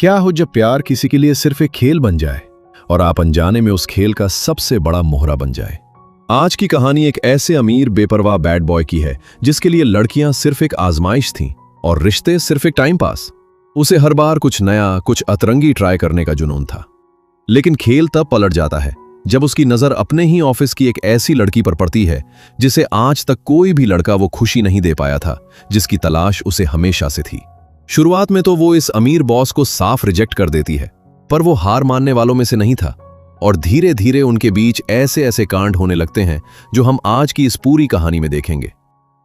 क्या हो जब प्यार किसी के लिए सिर्फ एक खेल बन जाए और आप अनजाने में उस खेल का सबसे बड़ा मोहरा बन जाए। आज की कहानी एक ऐसे अमीर बेपरवाह बैड बॉय की है जिसके लिए लड़कियां सिर्फ एक आजमाइश थीं और रिश्ते सिर्फ एक टाइम पास। उसे हर बार कुछ नया, कुछ अतरंगी ट्राई करने का जुनून था। लेकिन खेल तब पलट जाता है जब उसकी नजर अपने ही ऑफिस की एक ऐसी लड़की पर पड़ती है जिसे आज तक कोई भी लड़का वो खुशी नहीं दे पाया था जिसकी तलाश उसे हमेशा से थी। शुरुआत में तो वो इस अमीर बॉस को साफ रिजेक्ट कर देती है, पर वो हार मानने वालों में से नहीं था और धीरे धीरे उनके बीच ऐसे ऐसे कांड होने लगते हैं जो हम आज की इस पूरी कहानी में देखेंगे।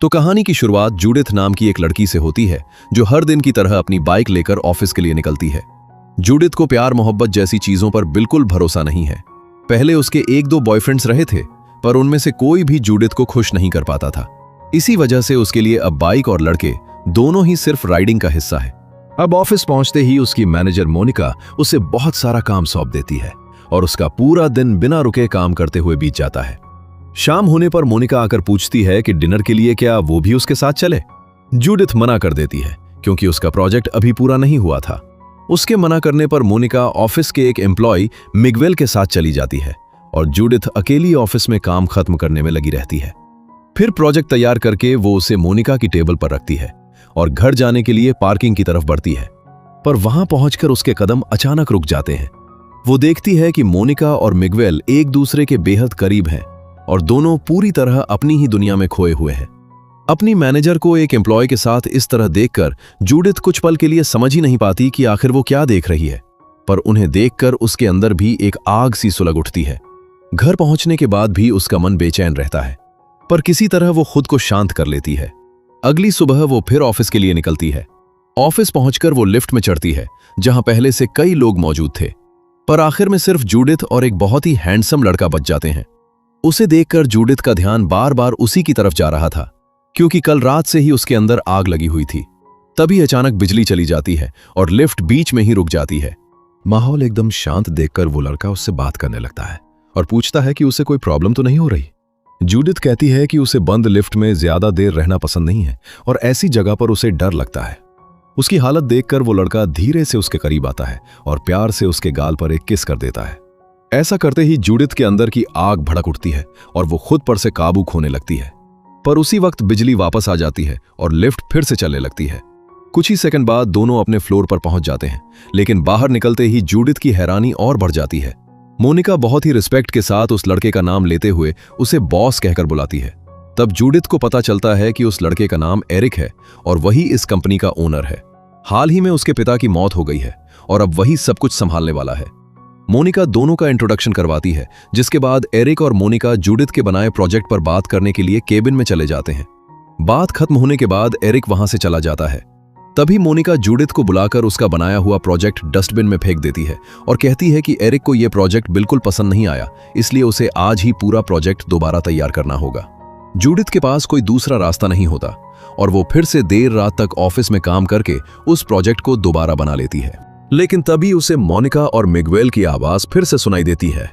तो कहानी की शुरुआत जूडिथ नाम की एक लड़की से होती है जो हर दिन की तरह अपनी बाइक लेकर ऑफिस के लिए निकलती है। जूडिथ को प्यार मोहब्बत जैसी चीजों पर बिल्कुल भरोसा नहीं है। पहले उसके एक दो बॉयफ्रेंड्स रहे थे, पर उनमें से कोई भी जूडिथ को खुश नहीं कर पाता था। इसी वजह से उसके लिए अब बाइक और लड़के दोनों ही सिर्फ राइडिंग का हिस्सा है। अब ऑफिस पहुंचते ही उसकी मैनेजर मोनिका उसे बहुत सारा काम सौंप देती है और उसका पूरा दिन बिना रुके काम करते हुए बीत जाता है। शाम होने पर मोनिका आकर पूछती है कि डिनर के लिए क्या वो भी उसके साथ चले। जूडिथ मना कर देती है क्योंकि उसका प्रोजेक्ट अभी पूरा नहीं हुआ था। उसके मना करने पर मोनिका ऑफिस के एक एम्प्लॉय मिगवेल के साथ चली जाती है और जूडिथ अकेली ऑफिस में काम खत्म करने में लगी रहती है। फिर प्रोजेक्ट तैयार करके वो उसे मोनिका की टेबल पर रखती है और घर जाने के लिए पार्किंग की तरफ बढ़ती है, पर वहां पहुंचकर उसके कदम अचानक रुक जाते हैं। वो देखती है कि मोनिका और मिगवेल एक दूसरे के बेहद करीब हैं और दोनों पूरी तरह अपनी ही दुनिया में खोए हुए हैं। अपनी मैनेजर को एक एम्प्लॉय के साथ इस तरह देखकर जूडिथ कुछ पल के लिए समझ ही नहीं पाती कि आखिर वो क्या देख रही है, पर उन्हें देखकर उसके अंदर भी एक आग सी सुलग उठती है। घर पहुंचने के बाद भी उसका मन बेचैन रहता है, पर किसी तरह वो खुद को शांत कर लेती है। अगली सुबह वो फिर ऑफिस के लिए निकलती है। ऑफिस पहुंचकर वो लिफ्ट में चढ़ती है जहां पहले से कई लोग मौजूद थे, पर आखिर में सिर्फ जूडिथ और एक बहुत ही हैंडसम लड़का बच जाते हैं। उसे देखकर जूडिथ का ध्यान बार बार उसी की तरफ जा रहा था क्योंकि कल रात से ही उसके अंदर आग लगी हुई थी। तभी अचानक बिजली चली जाती है और लिफ्ट बीच में ही रुक जाती है। माहौल एकदम शांत देखकर वो लड़का उससे बात करने लगता है और पूछता है कि उसे कोई प्रॉब्लम तो नहीं हो रही। जूडिथ कहती है कि उसे बंद लिफ्ट में ज्यादा देर रहना पसंद नहीं है और ऐसी जगह पर उसे डर लगता है। उसकी हालत देखकर वो लड़का धीरे से उसके करीब आता है और प्यार से उसके गाल पर एक किस कर देता है। ऐसा करते ही जूडिथ के अंदर की आग भड़क उठती है और वो खुद पर से काबू खोने लगती है, पर उसी वक्त बिजली वापस आ जाती है और लिफ्ट फिर से चलने लगती है। कुछ ही सेकंड बाद दोनों अपने फ्लोर पर पहुंच जाते हैं, लेकिन बाहर निकलते ही जूडिथ की हैरानी और बढ़ जाती है। मोनिका बहुत ही रिस्पेक्ट के साथ उस लड़के का नाम लेते हुए उसे बॉस कहकर बुलाती है। तब जूडिथ को पता चलता है कि उस लड़के का नाम एरिक है और वही इस कंपनी का ओनर है। हाल ही में उसके पिता की मौत हो गई है और अब वही सब कुछ संभालने वाला है। मोनिका दोनों का इंट्रोडक्शन करवाती है, जिसके बाद एरिक और मोनिका जूडिथ के बनाए प्रोजेक्ट पर बात करने के लिए केबिन में चले जाते हैं। बात खत्म होने के बाद एरिक वहां से चला जाता है। तभी मोनिका जूडिथ को बुलाकर उसका बनाया हुआ प्रोजेक्ट डस्टबिन में फेंक देती है और कहती है कि एरिक को यह प्रोजेक्ट बिल्कुल पसंद नहीं आया, इसलिए उसे आज ही पूरा प्रोजेक्ट दोबारा तैयार करना होगा। जूडिथ के पास कोई दूसरा रास्ता नहीं होता और वो फिर से देर रात तक ऑफिस में काम करके उस प्रोजेक्ट को दोबारा बना लेती है। लेकिन तभी उसे मोनिका और मिगवेल की आवाज फिर से सुनाई देती है।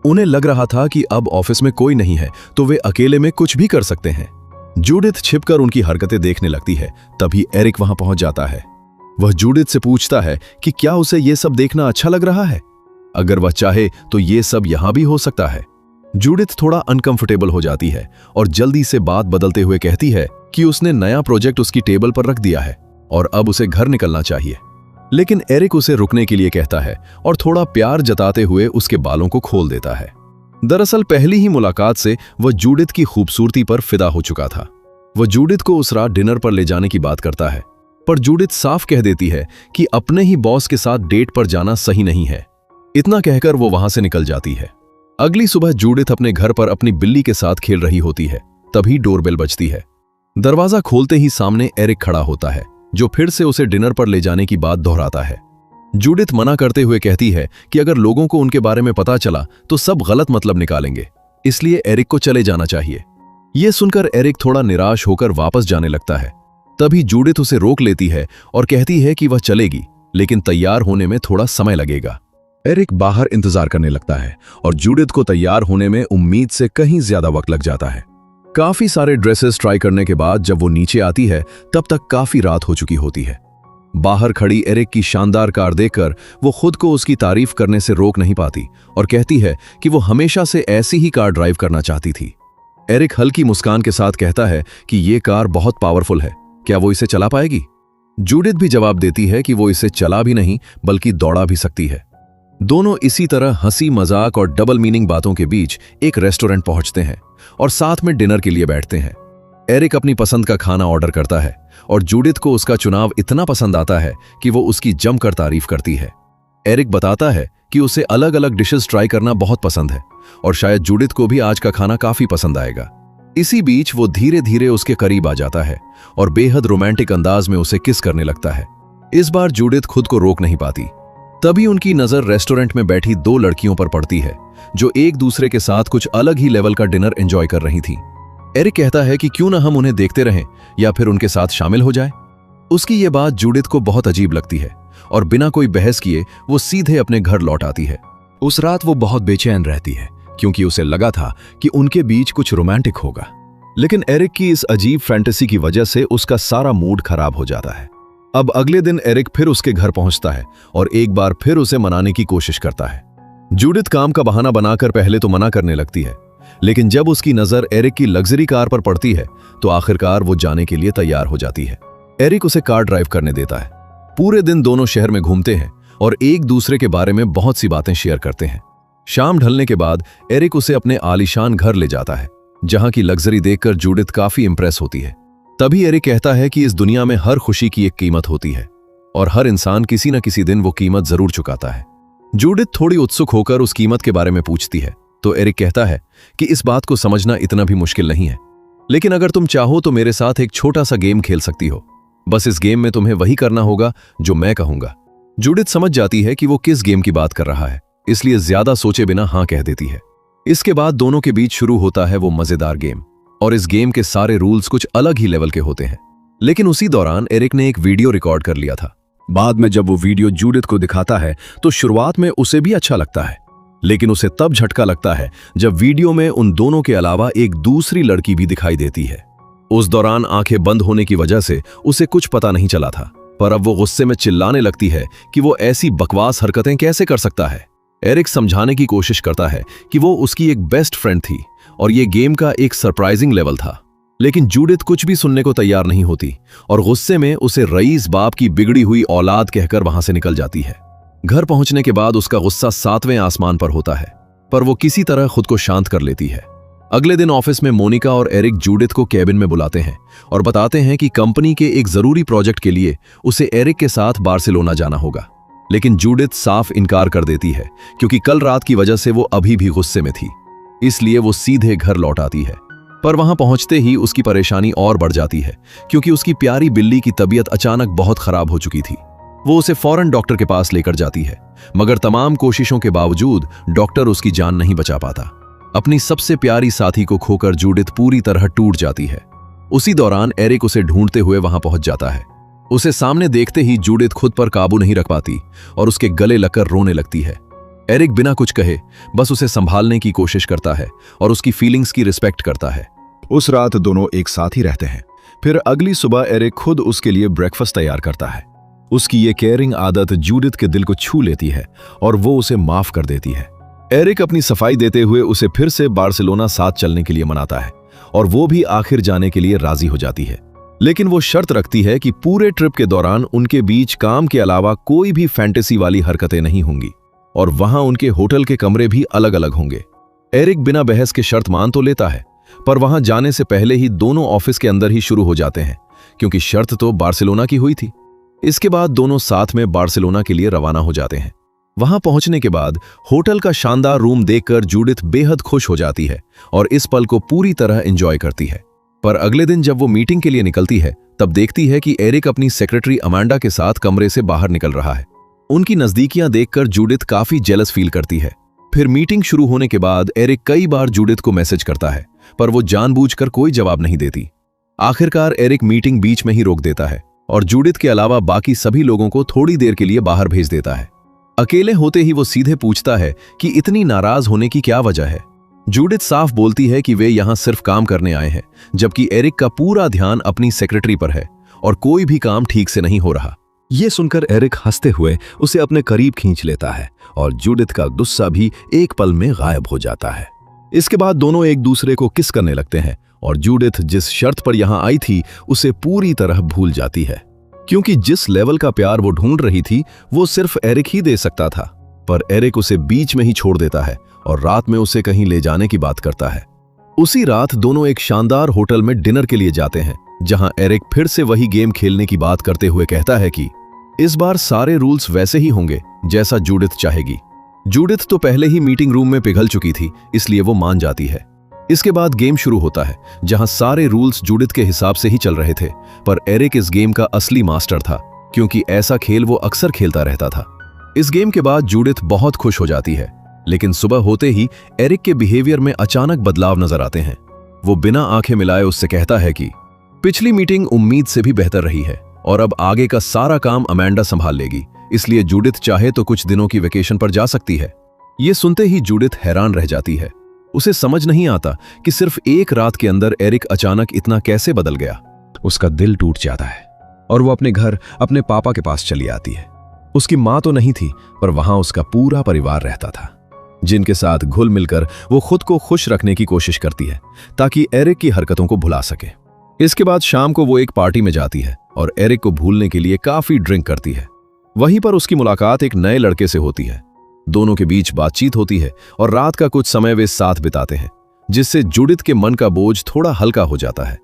उन्हें लग रहा था कि अब ऑफिस में कोई नहीं है तो वे अकेले में कुछ भी कर सकते हैं। जूडिथ छिपकर उनकी हरकतें देखने लगती है। तभी एरिक वहां पहुंच जाता है। वह जूडिथ से पूछता है कि क्या उसे यह सब देखना अच्छा लग रहा है। अगर वह चाहे तो यह सब यहां भी हो सकता है। जूडिथ थोड़ा अनकंफर्टेबल हो जाती है और जल्दी से बात बदलते हुए कहती है कि उसने नया प्रोजेक्ट उसकी टेबल पर रख दिया है और अब उसे घर निकलना चाहिए। लेकिन एरिक उसे रुकने के लिए कहता है और थोड़ा प्यार जताते हुए उसके बालों को खोल देता है। दरअसल पहली ही मुलाकात से वह जूडिथ की खूबसूरती पर फिदा हो चुका था। वह जूडिथ को उस रात डिनर पर ले जाने की बात करता है, पर जूडिथ साफ कह देती है कि अपने ही बॉस के साथ डेट पर जाना सही नहीं है। इतना कहकर वो वहां से निकल जाती है। अगली सुबह जूडिथ अपने घर पर अपनी बिल्ली के साथ खेल रही होती है। तभी डोरबेल बजती है। दरवाजा खोलते ही सामने एरिक खड़ा होता है, जो फिर से उसे डिनर पर ले जाने की बात दोहराता है। जूडिथ मना करते हुए कहती है कि अगर लोगों को उनके बारे में पता चला तो सब गलत मतलब निकालेंगे, इसलिए एरिक को चले जाना चाहिए। यह सुनकर एरिक थोड़ा निराश होकर वापस जाने लगता है। तभी जूडिथ उसे रोक लेती है और कहती है कि वह चलेगी, लेकिन तैयार होने में थोड़ा समय लगेगा। एरिक बाहर इंतजार करने लगता है और जूडिथ को तैयार होने में उम्मीद से कहीं ज्यादा वक्त लग जाता है। काफी सारे ड्रेसेस ट्राई करने के बाद जब वो नीचे आती है तब तक काफी रात हो चुकी होती है। बाहर खड़ी एरिक की शानदार कार देखकर वो खुद को उसकी तारीफ करने से रोक नहीं पाती और कहती है कि वो हमेशा से ऐसी ही कार ड्राइव करना चाहती थी। एरिक हल्की मुस्कान के साथ कहता है कि ये कार बहुत पावरफुल है, क्या वो इसे चला पाएगी? जूडिथ भी जवाब देती है कि वो इसे चला भी नहीं बल्कि दौड़ा भी सकती है। दोनों इसी तरह हंसी मजाक और डबल मीनिंग बातों के बीच एक रेस्टोरेंट पहुंचते हैं और साथ में डिनर के लिए बैठते हैं। एरिक अपनी पसंद का खाना ऑर्डर करता है और जूडिथ को उसका चुनाव इतना पसंद आता है कि वो उसकी जमकर तारीफ करती है। एरिक बताता है कि उसे अलग अलग डिशेस ट्राई करना बहुत पसंद है और शायद जूडिथ को भी आज का खाना काफी पसंद आएगा। इसी बीच वो धीरे धीरे उसके करीब आ जाता है और बेहद रोमांटिक अंदाज में उसे किस करने लगता है। इस बार जूडिथ खुद को रोक नहीं पाती। तभी उनकी नजर रेस्टोरेंट में बैठी दो लड़कियों पर पड़ती है जो एक दूसरे के साथ कुछ अलग ही लेवल का डिनर एंजॉय कर रही थी। एरिक कहता है कि क्यों ना हम उन्हें देखते रहें या फिर उनके साथ शामिल हो जाए। उसकी ये बात जूडिथ को बहुत अजीब लगती है और बिना कोई बहस किए वो सीधे अपने घर लौट आती है। उस रात वो बहुत बेचैन रहती है क्योंकि उसे लगा था कि उनके बीच कुछ रोमांटिक होगा, लेकिन एरिक की इस अजीब फैंटेसी की वजह से उसका सारा मूड खराब हो जाता है। अब अगले दिन एरिक फिर उसके घर पहुंचता है और एक बार फिर उसे मनाने की कोशिश करता है। जूडिथ काम का बहाना बनाकर पहले तो मना करने लगती है, लेकिन जब उसकी नजर एरिक की लग्जरी कार पर पड़ती है तो आखिरकार वो जाने के लिए तैयार हो जाती है। एरिक उसे कार ड्राइव करने देता है। पूरे दिन दोनों शहर में घूमते हैं और एक दूसरे के बारे में बहुत सी बातें शेयर करते हैं। शाम ढलने के बाद एरिक उसे अपने आलीशान घर ले जाता है, जहां की लग्जरी देखकर जूडिथ काफी इंप्रेस होती है। तभी एरिक कहता है कि इस दुनिया में हर खुशी की एक कीमत होती है और हर इंसान किसी न किसी दिन वो कीमत जरूर चुकाता है। जूडिथ थोड़ी उत्सुक होकर उस कीमत के बारे में पूछती है तो एरिक कहता है कि इस बात को समझना इतना भी मुश्किल नहीं है, लेकिन अगर तुम चाहो तो मेरे साथ एक छोटा सा गेम खेल सकती हो। बस इस गेम में तुम्हें वही करना होगा जो मैं कहूंगा। जूडिथ समझ जाती है कि वो किस गेम की बात कर रहा है, इसलिए ज्यादा सोचे बिना हाँ कह देती है। इसके बाद दोनों के बीच शुरू होता है वो मजेदार गेम और इस गेम के सारे रूल्स कुछ अलग ही लेवल के होते हैं। लेकिन उसी दौरान एरिक ने एक वीडियो रिकॉर्ड कर लिया था। बाद में जब वो वीडियो जूडिथ को दिखाता है तो शुरुआत में उसे भी अच्छा लगता है, लेकिन उसे तब झटका लगता है जब वीडियो में उन दोनों के अलावा एक दूसरी लड़की भी दिखाई देती है। उस दौरान आंखें बंद होने की वजह से उसे कुछ पता नहीं चला था, पर अब वो गुस्से में चिल्लाने लगती है कि वो ऐसी बकवास हरकतें कैसे कर सकता है। एरिक समझाने की कोशिश करता है कि वो उसकी एक बेस्ट फ्रेंड थी और ये गेम का एक सरप्राइजिंग लेवल था, लेकिन जूडिथ कुछ भी सुनने को तैयार नहीं होती और गुस्से में उसे रईस बाप की बिगड़ी हुई औलाद कहकर वहां से निकल जाती है। घर पहुंचने के बाद उसका गुस्सा 7वें आसमान पर होता है, पर वो किसी तरह खुद को शांत कर लेती है। अगले दिन ऑफिस में मोनिका और एरिक जूडिथ को कैबिन में बुलाते हैं और बताते हैं कि कंपनी के एक जरूरी प्रोजेक्ट के लिए उसे एरिक के साथ बार्सिलोना जाना होगा, लेकिन जूडिथ साफ इनकार कर देती है क्योंकि कल रात की वजह से वो अभी भी गुस्से में थी, इसलिए वो सीधे घर लौट आती है। पर वहां पहुंचते ही उसकी परेशानी और बढ़ जाती है क्योंकि उसकी प्यारी बिल्ली की तबीयत अचानक बहुत खराब हो चुकी थी। वो उसे फौरन डॉक्टर के पास लेकर जाती है, मगर तमाम कोशिशों के बावजूद डॉक्टर उसकी जान नहीं बचा पाता। अपनी सबसे प्यारी साथी को खोकर जूडिथ पूरी तरह टूट जाती है। उसी दौरान एरिक उसे ढूंढते हुए वहां पहुंच जाता है। उसे सामने देखते ही जूडिथ खुद पर काबू नहीं रख पाती और उसके गले लगकर रोने लगती है। एरिक बिना कुछ कहे बस उसे संभालने की कोशिश करता है और उसकी फीलिंग्स की रिस्पेक्ट करता है। उस रात दोनों एक साथ ही रहते हैं। फिर अगली सुबह एरिक खुद उसके लिए ब्रेकफास्ट तैयार करता है। उसकी ये केयरिंग आदत जूडिथ के दिल को छू लेती है और वो उसे माफ कर देती है। एरिक अपनी सफाई देते हुए उसे फिर से बार्सिलोना साथ चलने के लिए मनाता है और वो भी आखिर जाने के लिए राजी हो जाती है, लेकिन वो शर्त रखती है कि पूरे ट्रिप के दौरान उनके बीच काम के अलावा कोई भी फैंटेसी वाली हरकतें नहीं होंगी और वहां उनके होटल के कमरे भी अलग अलग होंगे। एरिक बिना बहस के शर्त मान तो लेता है, पर वहां जाने से पहले ही दोनों ऑफिस के अंदर ही शुरू हो जाते हैं क्योंकि शर्त तो बार्सिलोना की हुई थी। इसके बाद दोनों साथ में बार्सिलोना के लिए रवाना हो जाते हैं। वहां पहुंचने के बाद होटल का शानदार रूम देखकर जूडिथ बेहद खुश हो जाती है और इस पल को पूरी तरह एंजॉय करती है। पर अगले दिन जब वो मीटिंग के लिए निकलती है तब देखती है कि एरिक अपनी सेक्रेटरी अमांडा के साथ कमरे से बाहर निकल रहा है। उनकी नजदीकियां देखकर जूडिथ काफी जेलस फील करती है। फिर मीटिंग शुरू होने के बाद एरिक कई बार जूडिथ को मैसेज करता है, पर वो जानबूझकर कोई जवाब नहीं देती। आखिरकार एरिक मीटिंग बीच में ही रोक देता है और जूडिथ के अलावा बाकी सभी लोगों को थोड़ी देर के लिए बाहर भेज देता है। अकेले होते ही वो सीधे पूछता है कि इतनी नाराज होने की क्या वजह है। जूडिथ साफ बोलती है कि वे यहां सिर्फ काम करने आए हैं, जबकि एरिक का पूरा ध्यान अपनी सेक्रेटरी पर है और कोई भी काम ठीक से नहीं हो रहा। ये सुनकर एरिक हंसते हुए उसे अपने करीब खींच लेता है और जूडिथ का गुस्सा भी एक पल में गायब हो जाता है। इसके बाद दोनों एक दूसरे को किस करने लगते हैं और जूडिथ जिस शर्त पर यहां आई थी उसे पूरी तरह भूल जाती है, क्योंकि जिस लेवल का प्यार वो ढूंढ रही थी वो सिर्फ एरिक ही दे सकता था। पर एरिक उसे बीच में ही छोड़ देता है और रात में उसे कहीं ले जाने की बात करता है। उसी रात दोनों एक शानदार होटल में डिनर के लिए जाते हैं, जहां एरिक फिर से वही गेम खेलने की बात करते हुए कहता है कि इस बार सारे रूल्स वैसे ही होंगे जैसा जूडिथ चाहेगी। जूडिथ तो पहले ही मीटिंग रूम में पिघल चुकी थी, इसलिए वो मान जाती है। इसके बाद गेम शुरू होता है, जहां सारे रूल्स जूडिथ के हिसाब से ही चल रहे थे, पर एरिक इस गेम का असली मास्टर था, क्योंकि ऐसा खेल वो अक्सर खेलता रहता था। इस गेम के बाद जूडिथ बहुत खुश हो जाती है, लेकिन सुबह होते ही एरिक के बिहेवियर में अचानक बदलाव नजर आते हैं। वो बिना आंखें मिलाए उससे कहता है कि पिछली मीटिंग उम्मीद से भी बेहतर रही है और अब आगे का सारा काम अमेंडा संभाल लेगी, इसलिए जूडिथ चाहे तो कुछ दिनों की वेकेशन पर जा सकती है। ये सुनते ही जूडिथ हैरान रह जाती है। उसे समझ नहीं आता कि सिर्फ एक रात के अंदर एरिक अचानक इतना कैसे बदल गया। उसका दिल टूट जाता है और वो अपने घर अपने पापा के पास चली आती है। उसकी माँ तो नहीं थी, पर वहां उसका पूरा परिवार रहता था, जिनके साथ घुल मिलकर वो खुद को खुश रखने की कोशिश करती है ताकि एरिक की हरकतों को भुला सके। इसके बाद शाम को वो एक पार्टी में जाती है और एरिक को भूलने के लिए काफी ड्रिंक करती है। वहीं पर उसकी मुलाकात एक नए लड़के से होती है। दोनों के बीच बातचीत होती है और रात का कुछ समय वे साथ बिताते हैं, जिससे जूडिथ के मन का बोझ थोड़ा हल्का हो जाता है।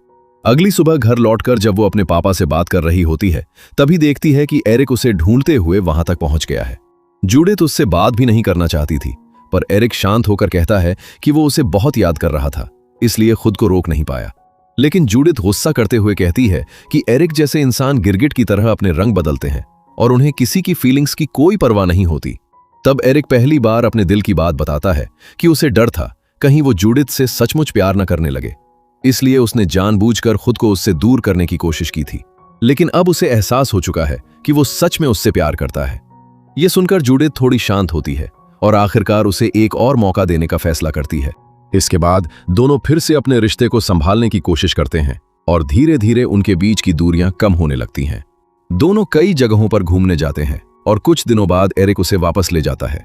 अगली सुबह घर लौटकर जब वो अपने पापा से बात कर रही होती है, तभी देखती है कि एरिक उसे ढूंढते हुए वहां तक पहुंच गया है। जूडिथ उससे बात भी नहीं करना चाहती थी, पर एरिक शांत होकर कहता है कि वो उसे बहुत याद कर रहा था, इसलिए खुद को रोक नहीं पाया। लेकिन जूडिथ गुस्सा करते हुए कहती है कि एरिक जैसे इंसान गिरगिट की तरह अपने रंग बदलते हैं और उन्हें किसी की फीलिंग्स की कोई परवाह नहीं होती। तब एरिक पहली बार अपने दिल की बात बताता है कि उसे डर था कहीं वो जूडिथ से सचमुच प्यार न करने लगे, इसलिए उसने जानबूझकर खुद को उससे दूर करने की कोशिश की थी। लेकिन अब उसे एहसास हो चुका है कि वो सच में उससे प्यार करता है। ये सुनकर जूडिथ थोड़ी शांत होती है और आखिरकार उसे एक और मौका देने का फैसला करती है। इसके बाद दोनों फिर से अपने रिश्ते को संभालने की कोशिश करते हैं और धीरे धीरे उनके बीच की दूरियां कम होने लगती हैं। दोनों कई जगहों पर घूमने जाते हैं और कुछ दिनों बाद एरिक उसे वापस ले जाता है।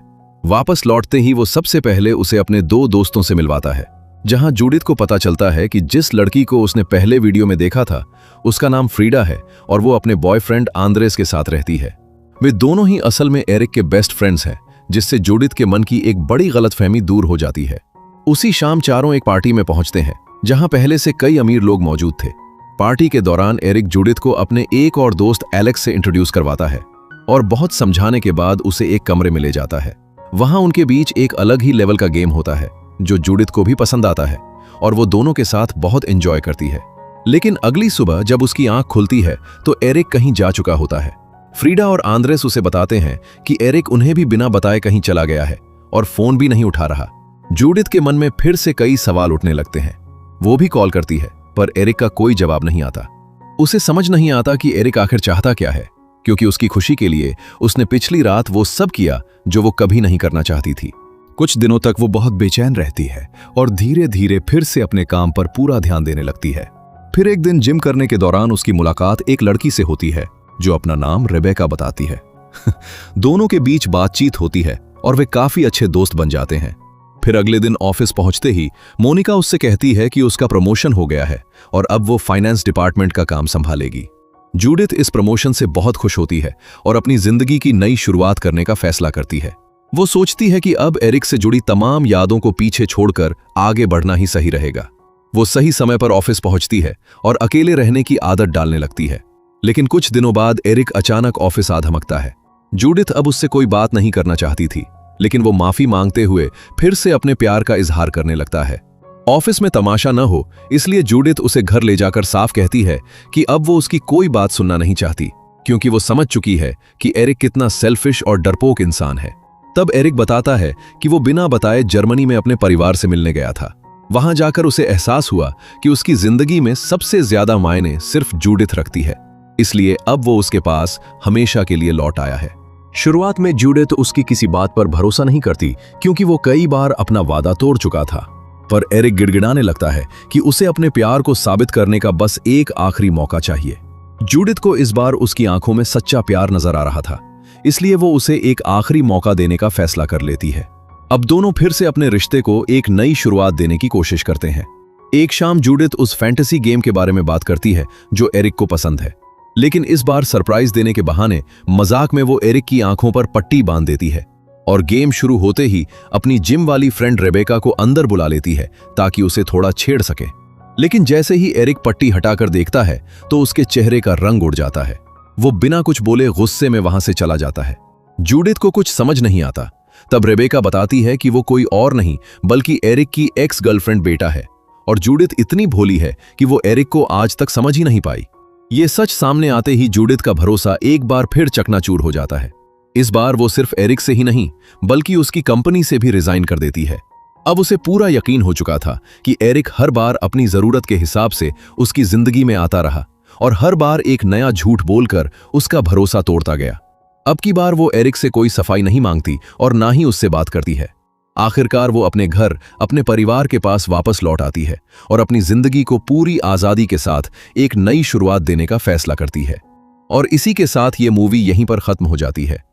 वापस लौटते ही वो सबसे पहले उसे अपने 2 दोस्तों से मिलवाता है, जहां जूडिथ को पता चलता है कि जिस लड़की को उसने पहले वीडियो में देखा था उसका नाम फ्रीडा है और वो अपने बॉयफ्रेंड आंद्रेस के साथ रहती है। वे दोनों ही असल में एरिक के बेस्ट फ्रेंड्स हैं, जिससे जूडिथ के मन की एक बड़ी गलतफहमी दूर हो जाती है। उसी शाम चारों एक पार्टी में पहुंचते हैं, जहां पहले से कई अमीर लोग मौजूद थे। पार्टी के दौरान एरिक जूडिथ को अपने एक और दोस्त एलेक्स से इंट्रोड्यूस करवाता है और बहुत समझाने के बाद उसे एक कमरे में ले जाता है। वहां उनके बीच एक अलग ही लेवल का गेम होता है जो जूडिथ को भी पसंद आता है और वो दोनों के साथ बहुत एंजॉय करती है। लेकिन अगली सुबह जब उसकी आंख खुलती है तो एरिक कहीं जा चुका होता है। फ्रीडा और आंद्रेस उसे बताते हैं कि एरिक उन्हें भी बिना बताए कहीं चला गया है और फोन भी नहीं उठा रहा। जूडिथ के मन में फिर से कई सवाल उठने लगते हैं। वो भी कॉल करती है, पर एरिक का कोई जवाब नहीं आता। उसे समझ नहीं आता कि एरिक आखिर चाहता क्या है, क्योंकि उसकी खुशी के लिए उसने पिछली रात वो सब किया जो वो कभी नहीं करना चाहती थी। कुछ दिनों तक वो बहुत बेचैन रहती है और धीरे धीरे फिर से अपने काम पर पूरा ध्यान देने लगती है। फिर एक दिन जिम करने के दौरान उसकी मुलाकात एक लड़की से होती है जो अपना नाम रेबेका बताती है। दोनों के बीच बातचीत होती है और वे काफी अच्छे दोस्त बन जाते हैं। फिर अगले दिन ऑफिस पहुंचते ही मोनिका उससे कहती है कि उसका प्रमोशन हो गया है और अब वो फाइनेंस डिपार्टमेंट का काम संभालेगी। जूडिथ इस प्रमोशन से बहुत खुश होती है और अपनी जिंदगी की नई शुरुआत करने का फैसला करती है। वो सोचती है कि अब एरिक से जुड़ी तमाम यादों को पीछे छोड़कर आगे बढ़ना ही सही रहेगा। वो सही समय पर ऑफिस पहुंचती है और अकेले रहने की आदत डालने लगती है। लेकिन कुछ दिनों बाद एरिक अचानक ऑफिस आ धमकता है। जूडिथ अब उससे कोई बात नहीं करना चाहती थी, लेकिन वो माफी मांगते हुए फिर से अपने प्यार का इजहार करने लगता है। ऑफिस में तमाशा न हो इसलिए जूडिथ उसे घर ले जाकर साफ कहती है कि अब वो उसकी कोई बात सुनना नहीं चाहती, क्योंकि वो समझ चुकी है कि एरिक कितना सेल्फिश और डरपोक इंसान है। तब एरिक बताता है कि वो बिना बताए जर्मनी में अपने परिवार से मिलने गया था। वहां जाकर उसे एहसास हुआ कि उसकी जिंदगी में सबसे ज्यादा मायने सिर्फ जूडिथ रखती है, इसलिए अब वो उसके पास हमेशा के लिए लौट आया है। शुरुआत में जूडिथ उसकी किसी बात पर भरोसा नहीं करती, क्योंकि वो कई बार अपना वादा तोड़ चुका था। पर एरिक गिड़गिड़ाने लगता है कि उसे अपने प्यार को साबित करने का बस एक आखिरी मौका चाहिए। जूडिथ को इस बार उसकी आंखों में सच्चा प्यार नजर आ रहा था, इसलिए वो उसे एक आखिरी मौका देने का फैसला कर लेती है। अब दोनों फिर से अपने रिश्ते को एक नई शुरुआत देने की कोशिश करते हैं। एक शाम जूडिथ उस फैंटेसी गेम के बारे में बात करती है जो एरिक को पसंद है, लेकिन इस बार सरप्राइज देने के बहाने मजाक में वो एरिक की आंखों पर पट्टी बांध देती है और गेम शुरू होते ही अपनी जिम वाली फ्रेंड रेबेका को अंदर बुला लेती है ताकि उसे थोड़ा छेड़ सके। लेकिन जैसे ही एरिक पट्टी हटाकर देखता है तो उसके चेहरे का रंग उड़ जाता है। वो बिना कुछ बोले गुस्से में वहां से चला जाता है। जूडिथ को कुछ समझ नहीं आता। तब रेबेका बताती है कि वो कोई और नहीं बल्कि एरिक की एक्स गर्लफ्रेंड बेटा है, और जूडिथ इतनी भोली है कि वो एरिक को आज तक समझ ही नहीं पाई। ये सच सामने आते ही जूडिथ का भरोसा एक बार फिर चकनाचूर हो जाता है। इस बार वो सिर्फ एरिक से ही नहीं बल्कि उसकी कंपनी से भी रिजाइन कर देती है। अब उसे पूरा यकीन हो चुका था कि एरिक हर बार अपनी जरूरत के हिसाब से उसकी जिंदगी में आता रहा और हर बार एक नया झूठ बोलकर उसका भरोसा तोड़ता गया। अब की बार वो एरिक से कोई सफाई नहीं मांगती और ना ही उससे बात करती है। आखिरकार वो अपने घर, अपने परिवार के पास वापस लौट आती है और अपनी जिंदगी को पूरी आजादी के साथ एक नई शुरुआत देने का फैसला करती है। और इसी के साथ ये मूवी यहीं पर खत्म हो जाती है।